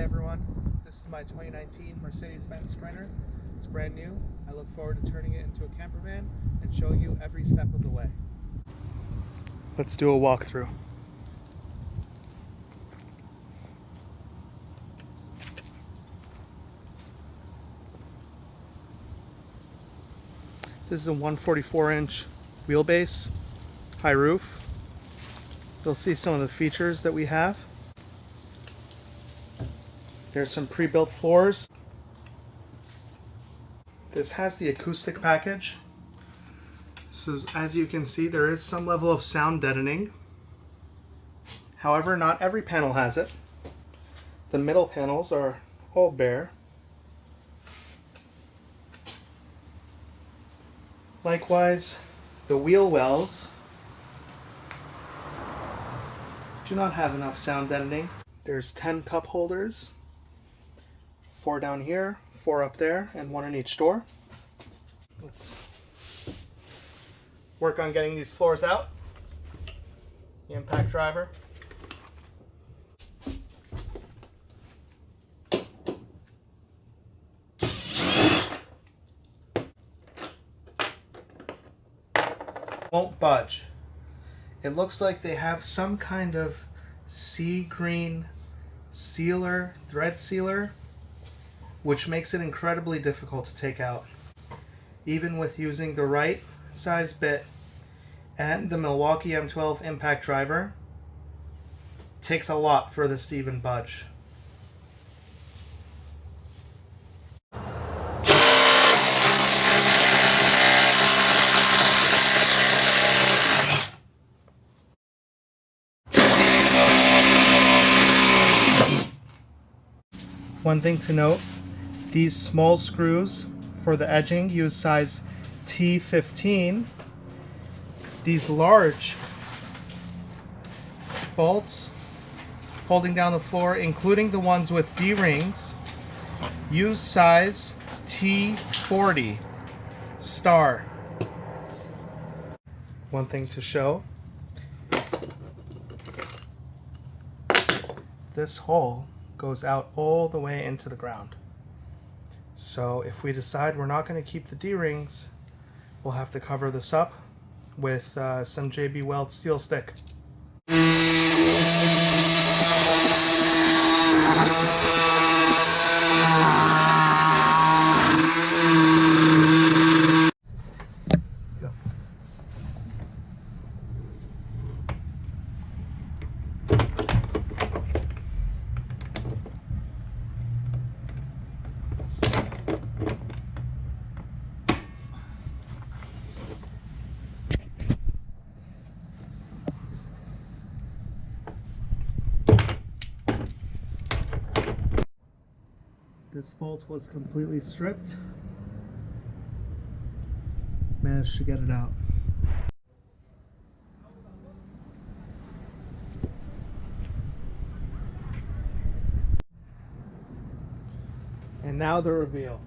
everyone, this is my 2019 Mercedes-Benz Sprinter. It's brand new. I look forward to turning it into a campervan and showing you every step of the way. Let's do a walkthrough. This is a 144-inch wheelbase, high roof. You'll see some of the features that we have. There's some pre-built floors. This has the acoustic package. So as you can see, there is some level of sound deadening. However, not every panel has it. The middle panels are all bare. Likewise, the wheel wells do not have enough sound deadening. There's 10 cup holders. 4 down here, 4 up there, and 1 in each door. Let's work on getting these floors out. The impact driver. Won't budge. It looks like they have some kind of sea green sealer, thread sealer, which makes it incredibly difficult to take out. Even with using the right size bit and the Milwaukee M12 impact driver, it takes a lot for this to even budge. One thing to note, these small screws for the edging use size T15. These large bolts holding down the floor, including the ones with D-rings, use size T40 star. One thing to show, this hole goes out all the way into the ground. So if we decide we're not going to keep the D-rings, we'll have to cover this up with some JB Weld steel stick. This bolt was completely stripped. Managed to get it out. And now the reveal.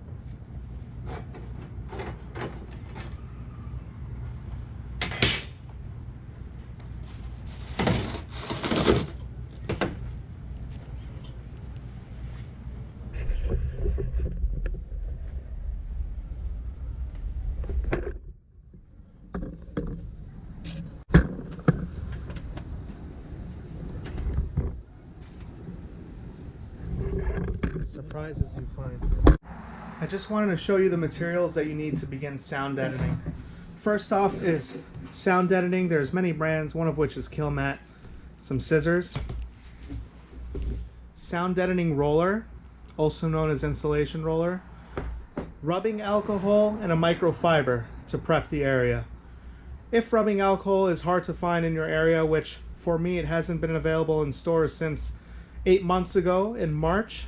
Surprises you find. I just wanted to show you the materials that you need to begin sound deadening. First off is sound deadening. There's many brands, one of which is Killmat. Some scissors. Sound deadening roller, also known as insulation roller. Rubbing alcohol and a microfiber to prep the area. If rubbing alcohol is hard to find in your area, which for me it hasn't been available in stores since 8 months ago in March,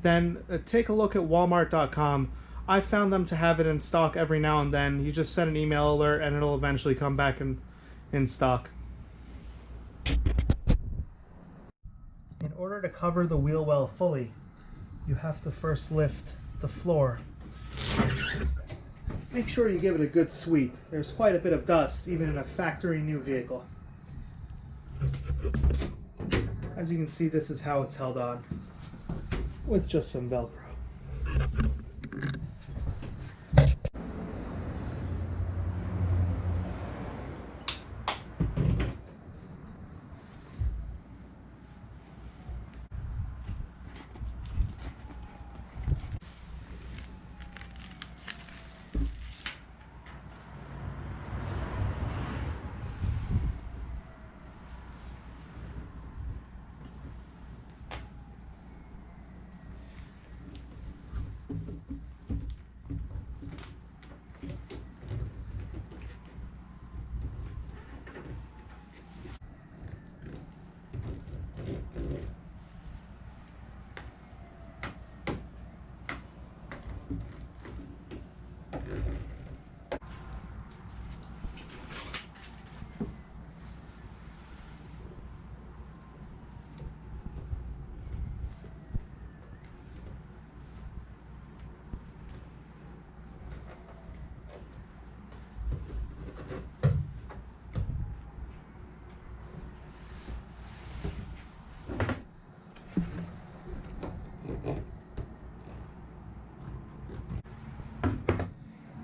then take a look at walmart.com. I found them to have it in stock every now and then. You just send an email alert and it'll eventually come back in stock. In order to cover the wheel well fully, you have to first lift the floor. Make sure you give it a good sweep. There's quite a bit of dust, even in a factory new vehicle. As you can see, this is how it's held on. with just some Velcro.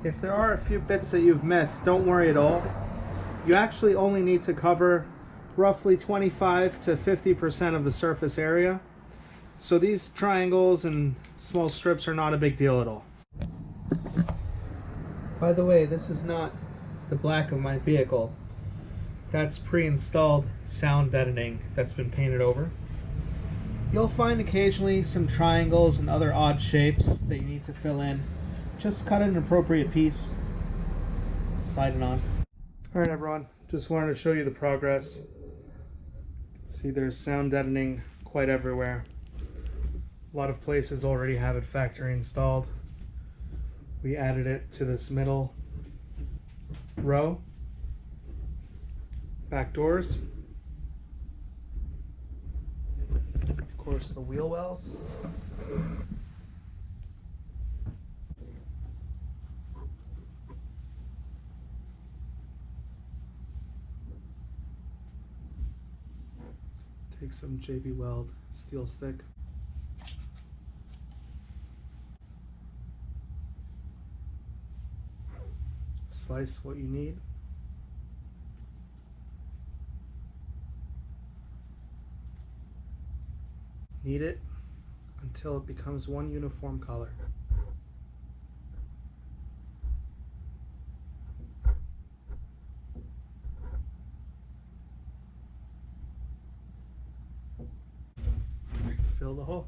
If there are a few bits that you've missed, don't worry at all. You actually only need to cover roughly 25 to 50% of the surface area. So these triangles and small strips are not a big deal at all. By the way, this is not the black of my vehicle. That's pre-installed sound deadening that's been painted over. You'll find occasionally some triangles and other odd shapes that you need to fill in. Just cut an appropriate piece, slide it on. Alright everyone, just wanted to show you the progress. See, there's sound deadening quite everywhere. A lot of places already have it factory installed. We added it to this middle row. Back doors. Of course, the wheel wells. Take some JB Weld steel stick. Slice what you need. Knead it until it becomes one uniform color. Fill the hole.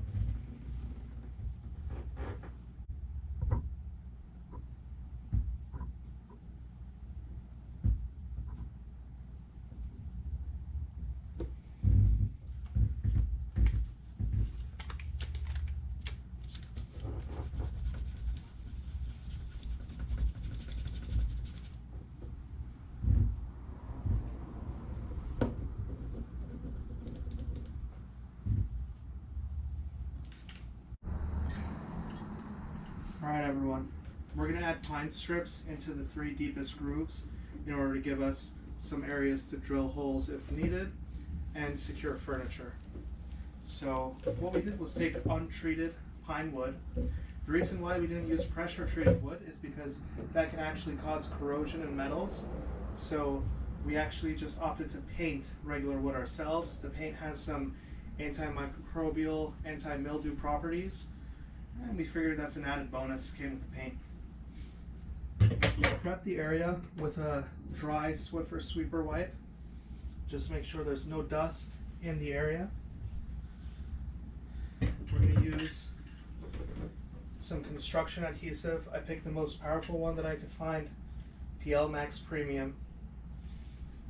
Alright everyone, we're going to add pine strips into the 3 deepest grooves in order to give us some areas to drill holes if needed and secure furniture. So what we did was take untreated pine wood. The reason why we didn't use pressure treated wood is because that can actually cause corrosion in metals. So we actually just opted to paint regular wood ourselves. The paint has some antimicrobial, anti-mildew properties. And we figured that's an added bonus, came with the paint. Prep the area with a dry Swiffer sweeper wipe. Just make sure there's no dust in the area. We're going to use some construction adhesive. I picked the most powerful one that I could find, PL Max Premium.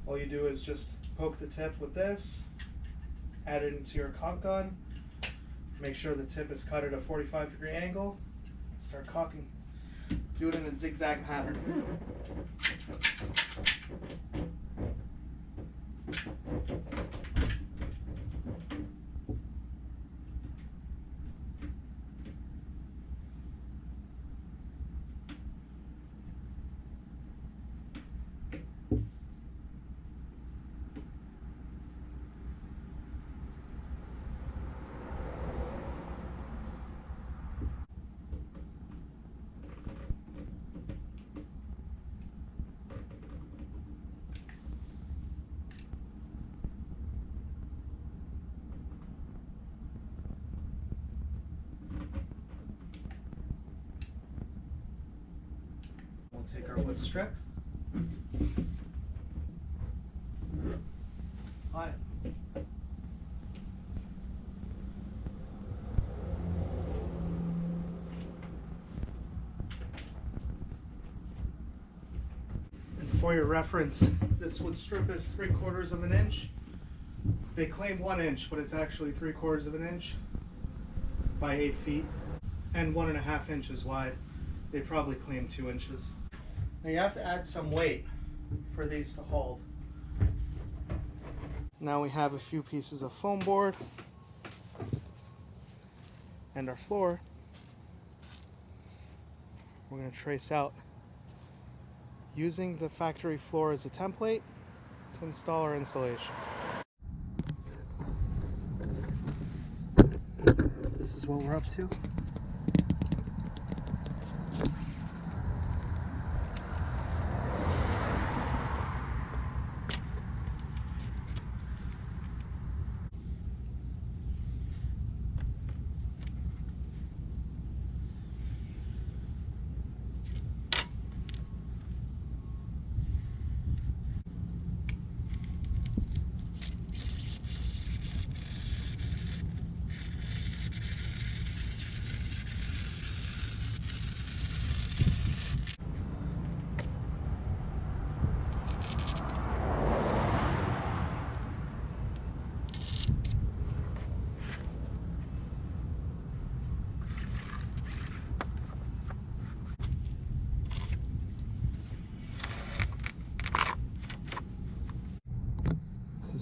All you do is just poke the tip with this, add it into your caulk gun. Make sure the tip is cut at a 45-degree angle. Start caulking. Do it in a zigzag pattern. take our wood strip. Apply it. And for your reference, this wood strip is 3/4 of an inch. They claim 1 inch, but it's actually 3/4 of an inch by 8 feet and 1.5 inches wide. They probably claim 2 inches. Now you have to add some weight for these to hold. Now we have a few pieces of foam board and our floor. We're going to trace out using the factory floor as a template to install our insulation. This is what we're up to.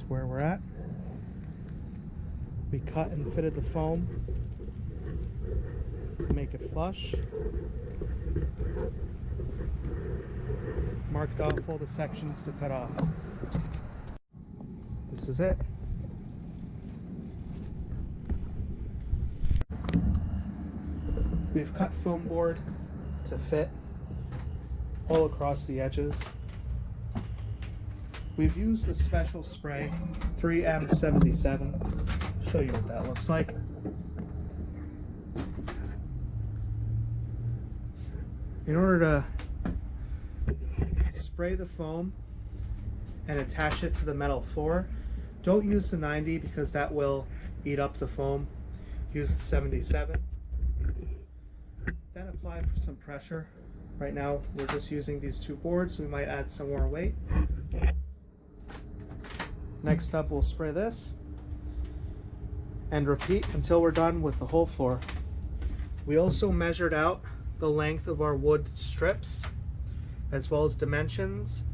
Where we're at. We cut and fitted the foam to make it flush. Marked off all the sections to cut off. This is it. We've cut foam board to fit all across the edges. We've used a special spray, 3M77. I'll show you what that looks like. In order to spray the foam and attach it to the metal floor, don't use the 90 because that will eat up the foam. Use the 77. Then apply some pressure. Right now we're just using these 2 boards, so we might add some more weight. Next up, we'll spray this and repeat until we're done with the whole floor. We also measured out the length of our wood strips as well as dimensions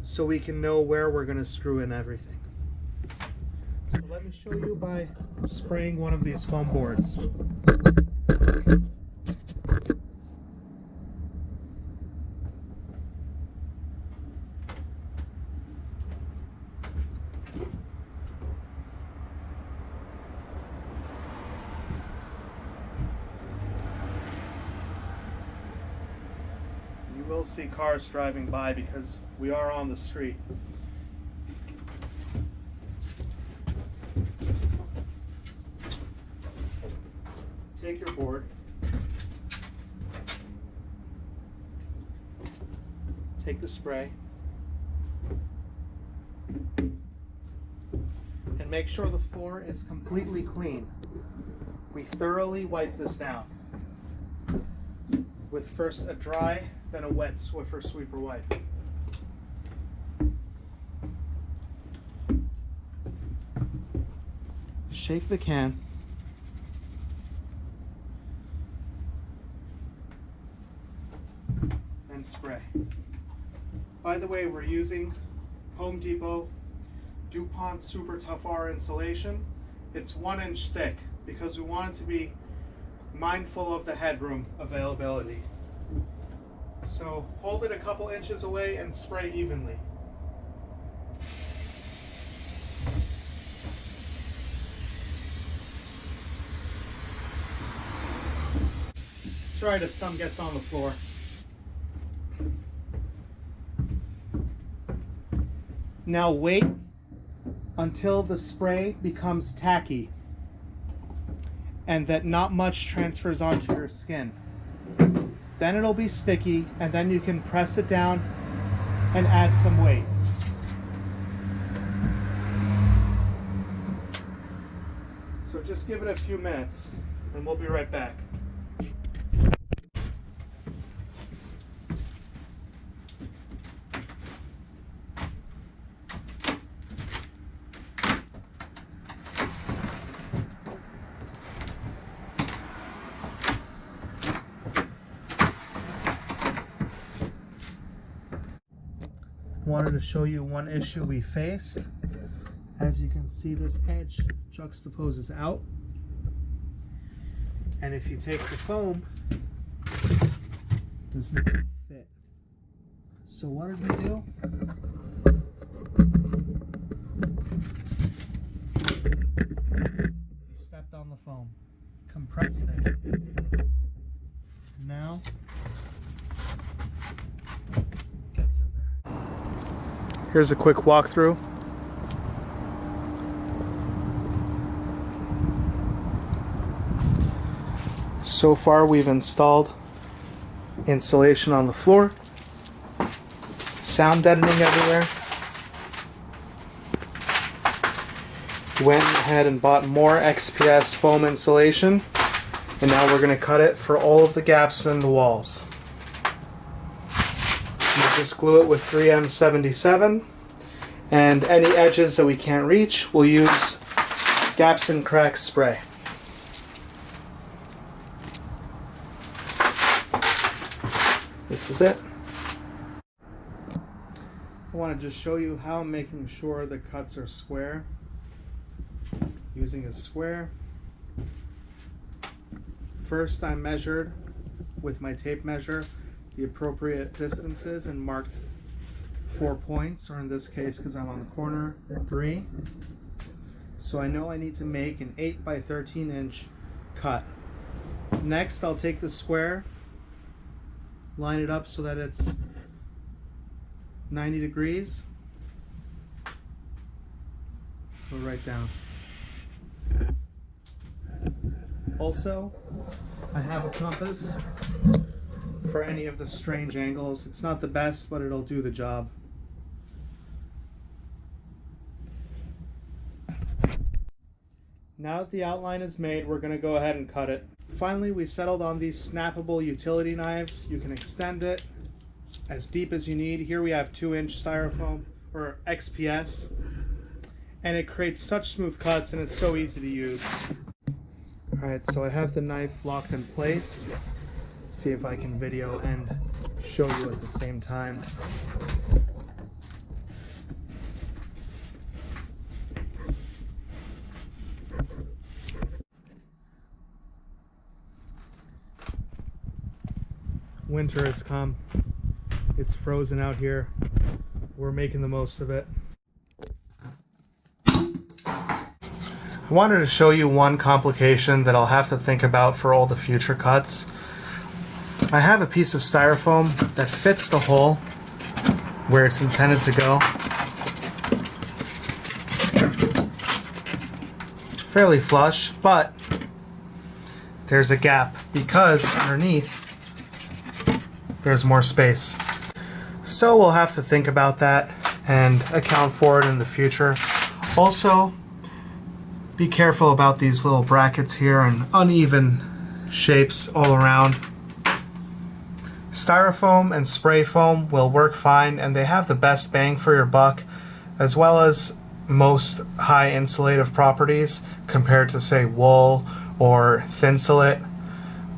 so we can know where we're going to screw in everything. So let me show you by spraying one of these foam boards. You will see cars driving by because we are on the street. Take your board, take the spray, and make sure the floor is completely clean. We thoroughly wipe this down with first a dry, then a wet Swiffer sweeper wipe. Shake the can. And spray. By the way, we're using Home Depot DuPont Super Tough R insulation. It's 1 inch thick because we want it to be mindful of the headroom availability. So hold it a couple inches away and spray evenly. It's right if some gets on the floor. Now wait until the spray becomes tacky and that not much transfers onto your skin. then it'll be sticky, and then you can press it down and add some weight. So just give it a few minutes and we'll be right back. Wanted to show you one issue we faced. As you can see, this edge juxtaposes out, and if you take the foam, it does not fit. So what did we do? We stepped on the foam, compressed it. Now gets in there. Here's a quick walkthrough. So far we've installed insulation on the floor, sound deadening everywhere. Went ahead and bought more XPS foam insulation, and now we're going to cut it for all of the gaps in the walls. We'll just glue it with 3M77, and any edges that we can't reach, we'll use gaps and cracks spray. This is it. I want to just show you how I'm making sure the cuts are square. Using a square. First, I measured with my tape measure the appropriate distances and marked 4 points, or in this case, because I'm on the corner, 3. So I know I need to make an 8 by 13 inch cut. Next, I'll take the square, line it up so that it's 90 degrees. Go right down. Also, I have a compass for any of the strange angles. It's not the best, but it'll do the job. Now that the outline is made, we're going to go ahead and cut it. Finally, we settled on these snappable utility knives. You can extend it as deep as you need. Here we have 2-inch styrofoam, or XPS, and it creates such smooth cuts, and it's so easy to use. Alright, so I have the knife locked in place. See if I can video and show you at the same time. Winter has come. It's frozen out here. We're making the most of it. I wanted to show you one complication that I'll have to think about for all the future cuts. I have a piece of styrofoam that fits the hole where it's intended to go. Fairly flush, but there's a gap because underneath there's more space. So we'll have to think about that and account for it in the future. Also, be careful about these little brackets here and uneven shapes all around. Styrofoam and spray foam will work fine, and they have the best bang for your buck, as well as most high insulative properties compared to, say, wool or thinsulate.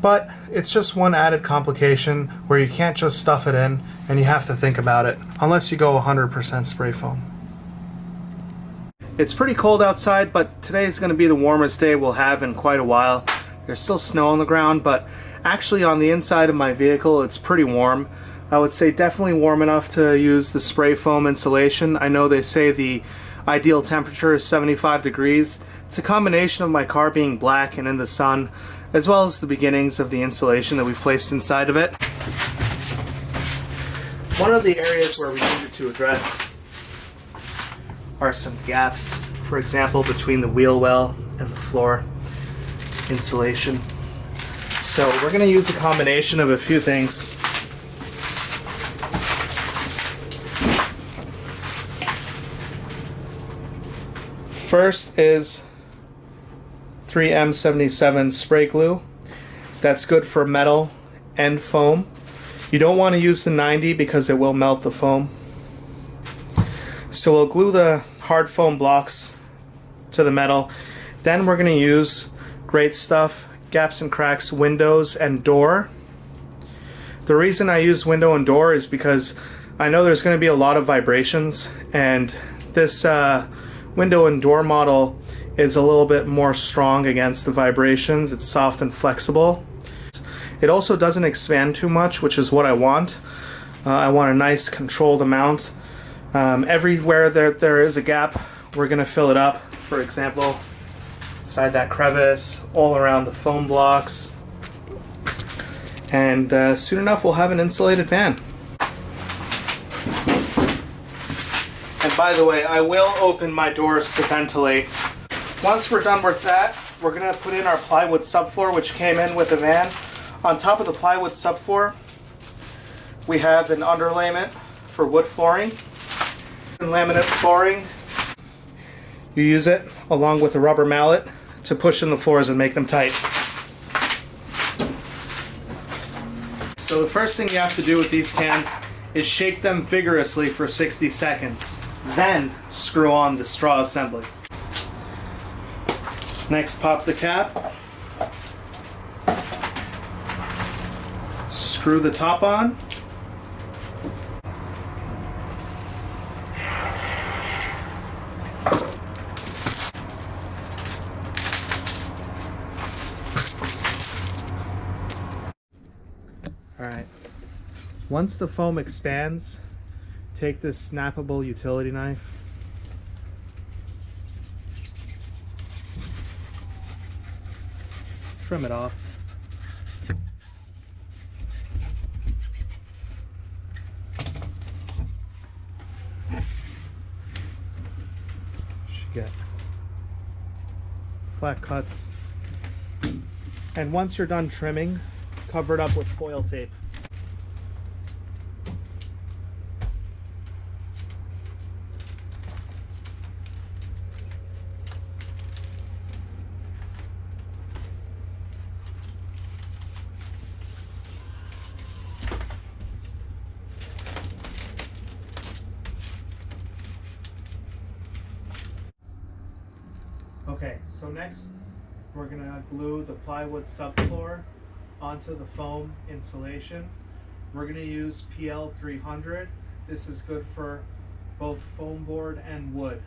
But it's just one added complication where you can't just stuff it in and you have to think about it, unless you go 100% spray foam. It's pretty cold outside, but today is going to be the warmest day we'll have in quite a while. There's still snow on the ground, but actually on the inside of my vehicle it's pretty warm. I would say definitely warm enough to use the spray foam insulation. I know they say the ideal temperature is 75 degrees. It's a combination of my car being black and in the sun, as well as the beginnings of the insulation that we've placed inside of it. One of the areas where we needed to address are some gaps, for example, between the wheel well and the floor insulation. So we're going to use a combination of a few things. First is 3M77 spray glue. That's good for metal and foam. You don't want to use the 90 because it will melt the foam. So we'll glue the hard foam blocks to the metal. Then we're going to use Great Stuff Gaps and Cracks windows and door. The reason I use window and door is because I know there's going to be a lot of vibrations, and this window and door model is a little bit more strong against the vibrations. It's soft and flexible. It also doesn't expand too much, which is what I want. I want a nice controlled amount. Everywhere there is a gap, we're going to fill it up. For example, inside that crevice, all around the foam blocks. And soon enough we'll have an insulated van. And by the way, I will open my doors to ventilate. Once we're done with that, we're going to put in our plywood subfloor, which came in with the van. On top of the plywood subfloor, we have an underlayment for wood flooring. And laminate flooring, you use it along with a rubber mallet to push in the floors and make them tight. So the first thing you have to do with these cans is shake them vigorously for 60 seconds. Then screw on the straw assembly. Next, pop the cap. Screw the top on. Alright, once the foam expands, take this snappable utility knife. Trim it off. Should get flat cuts. And once you're done trimming, cover it up with foil tape. Okay, so next we're going to glue the plywood subfloor onto the foam insulation. We're going to use PL 300. This is good for both foam board and wood.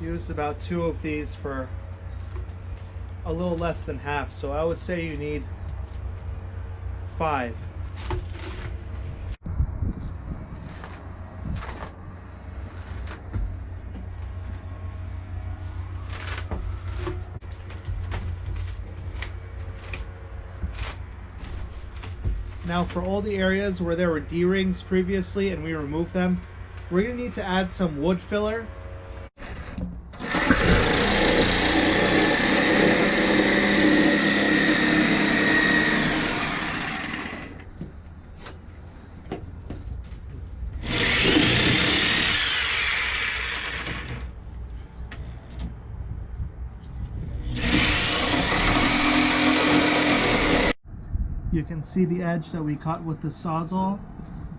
Used about 2 of these for a little less than half, so I would say you need 5. Now for all the areas where there were D-rings previously and we removed them, we're going to need to add some wood filler. You can see the edge that we cut with the Sawzall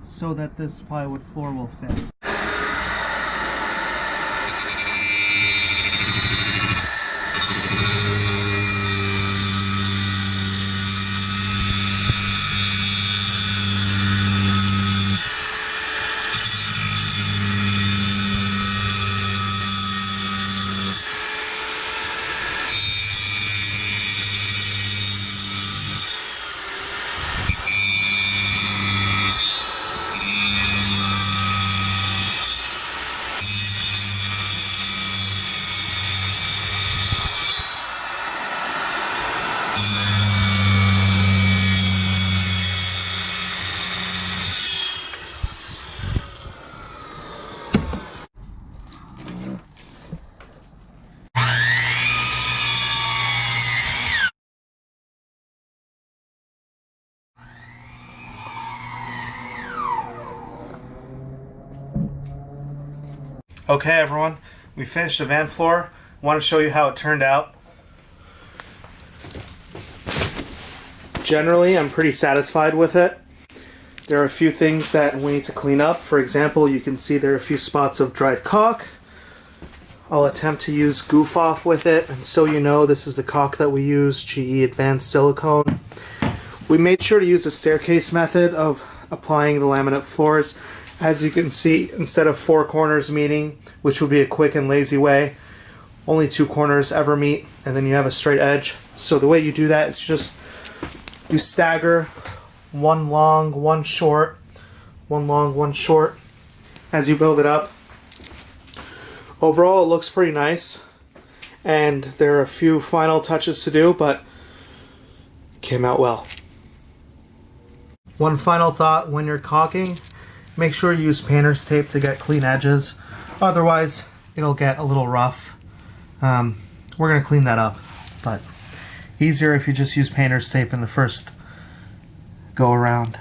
so that this plywood floor will fit. Okay everyone, we finished the van floor. I want to show you how it turned out. Generally, I'm pretty satisfied with it. There are a few things that we need to clean up. For example, you can see there are a few spots of dried caulk. I'll attempt to use Goof Off with it, and so you know, this is the caulk that we use, GE Advanced Silicone. We made sure to use the staircase method of applying the laminate floors. As you can see, instead of 4 corners meeting, which would be a quick and lazy way, only 2 corners ever meet, and then you have a straight edge. So the way you do that is just you stagger one long, one short, one long, one short as you build it up. Overall, it looks pretty nice, and there are a few final touches to do, but it came out well. One final thought: when you're caulking, make sure you use painter's tape to get clean edges. Otherwise, it'll get a little rough. We're going to clean that up, but easier if you just use painter's tape in the first go around.